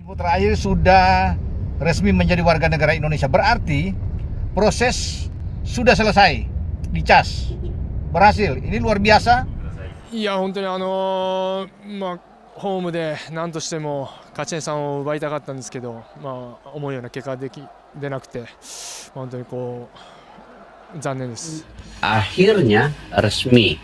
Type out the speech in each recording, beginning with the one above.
Terakhir sudah resmi menjadi warga negara Indonesia, berarti proses sudah selesai, dicas, berhasil. Ini luar biasa. いや本当にホームで何としても勝ち点3を奪いたかったんですけど、思うような結果が出なくて、本当に残念です。Akhirnya resmi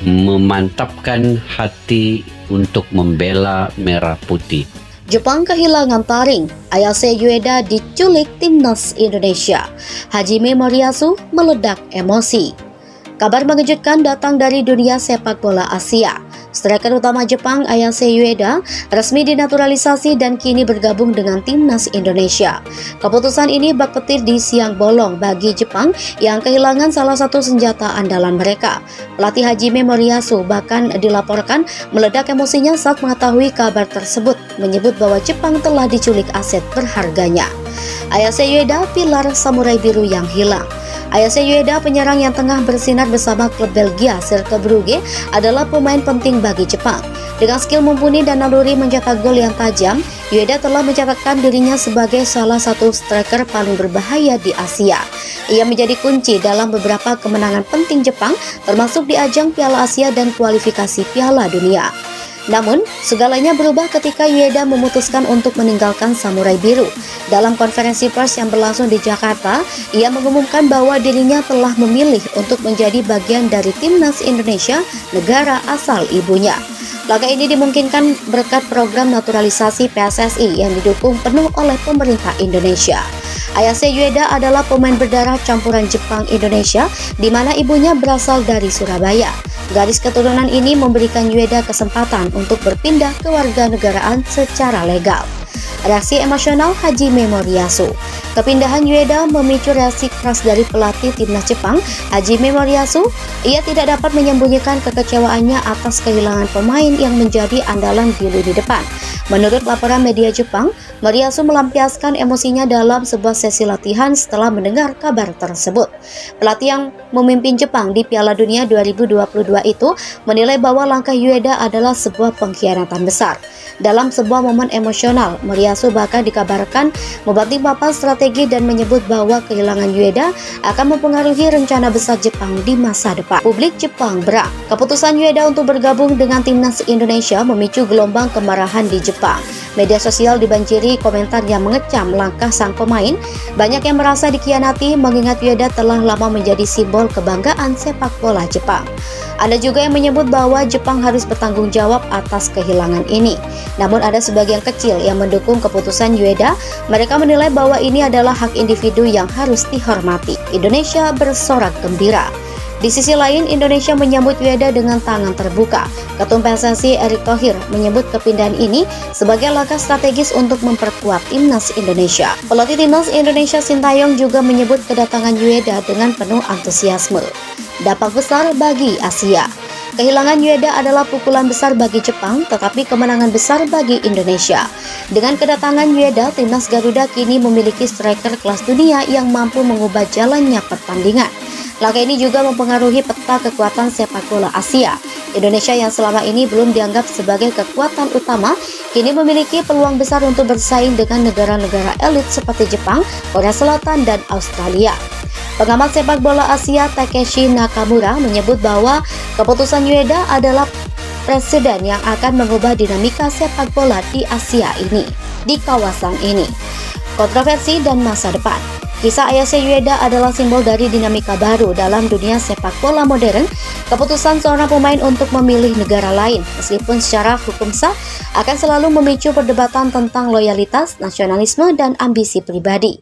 memantapkan hati untuk membela merah putih. Jepang kehilangan taring, Ayase Ueda diculik timnas Indonesia. Hajime Moriyasu meledak emosi. Kabar mengejutkan datang dari dunia sepak bola Asia. Striker utama Jepang Ayase Ueda resmi dinaturalisasi dan kini bergabung dengan timnas Indonesia. Keputusan ini bak petir di siang bolong bagi Jepang yang kehilangan salah satu senjata andalan mereka. Pelatih Hajime Moriyasu bahkan dilaporkan meledak emosinya saat mengetahui kabar tersebut, menyebut bahwa Jepang telah diculik aset berharganya. Ayase Ueda, pilar samurai biru yang hilang. Ayase Ueda, penyerang yang tengah bersinar bersama klub Belgia Cercle Brugge, adalah pemain penting bagi Jepang. Dengan skill mumpuni dan naluri mencetak gol yang tajam, Ueda telah mencatatkan dirinya sebagai salah satu striker paling berbahaya di Asia. Ia menjadi kunci dalam beberapa kemenangan penting Jepang, termasuk di ajang Piala Asia dan kualifikasi Piala Dunia. Namun, segalanya berubah ketika Ueda memutuskan untuk meninggalkan Samurai Biru. Dalam konferensi pers yang berlangsung di Jakarta, ia mengumumkan bahwa dirinya telah memilih untuk menjadi bagian dari timnas Indonesia, negara asal ibunya. Laga ini dimungkinkan berkat program naturalisasi PSSI yang didukung penuh oleh pemerintah Indonesia. Ayase Ueda adalah pemain berdarah campuran Jepang-Indonesia, di mana ibunya berasal dari Surabaya. Garis keturunan ini memberikan Ueda kesempatan untuk berpindah ke warganegaraan secara legal. Reaksi emosional Hajime Moriyasu. Kepindahan Ueda memicu reaksi keras dari pelatih timnas Jepang, Hajime Moriyasu. Ia tidak dapat menyembunyikan kekecewaannya atas kehilangan pemain yang menjadi andalan di lini depan. Menurut laporan media Jepang, Moriyasu melampiaskan emosinya dalam sebuah sesi latihan setelah mendengar kabar tersebut. Pelatih yang memimpin Jepang di Piala Dunia 2022 itu menilai bahwa langkah Ueda adalah sebuah pengkhianatan besar. Dalam sebuah momen emosional, Moriyasu bahkan dikabarkan membanting papan strategi dan menyebut bahwa kehilangan Ueda akan mempengaruhi rencana besar Jepang di masa depan. Publik Jepang berang. Keputusan Ueda untuk bergabung dengan timnas Indonesia memicu gelombang kemarahan di Jepang. Media sosial dibanjiri komentar yang mengecam langkah sang pemain. Banyak yang merasa dikhianati mengingat Ueda telah lama menjadi simbol kebanggaan sepak bola Jepang. Ada juga yang menyebut bahwa Jepang harus bertanggung jawab atas kehilangan ini. Namun ada sebagian kecil yang mendukung keputusan Ueda. Mereka menilai bahwa ini adalah hak individu yang harus dihormati. Indonesia bersorak gembira. Di sisi lain, Indonesia menyambut Ueda dengan tangan terbuka. Ketum PSSI Erick Thohir menyebut kepindahan ini sebagai langkah strategis untuk memperkuat timnas Indonesia. Pelatih timnas Indonesia Sintayong juga menyebut kedatangan Ueda dengan penuh antusiasme. Dampak besar bagi Asia. Kehilangan Ueda adalah pukulan besar bagi Jepang, tetapi kemenangan besar bagi Indonesia. Dengan kedatangan Ueda, timnas Garuda kini memiliki striker kelas dunia yang mampu mengubah jalannya pertandingan. Langkah ini juga mempengaruhi peta kekuatan sepak bola Asia. Indonesia yang selama ini belum dianggap sebagai kekuatan utama, kini memiliki peluang besar untuk bersaing dengan negara-negara elit seperti Jepang, Korea Selatan, dan Australia. Pengamat sepak bola Asia Takeshi Nakamura menyebut bahwa keputusan Ueda adalah presiden yang akan mengubah dinamika sepak bola di Asia ini, di kawasan ini. Kontroversi dan masa depan. Kisah Ayase Ueda adalah simbol dari dinamika baru dalam dunia sepak bola modern. Keputusan seorang pemain untuk memilih negara lain, meskipun secara hukum sah, akan selalu memicu perdebatan tentang loyalitas, nasionalisme, dan ambisi pribadi.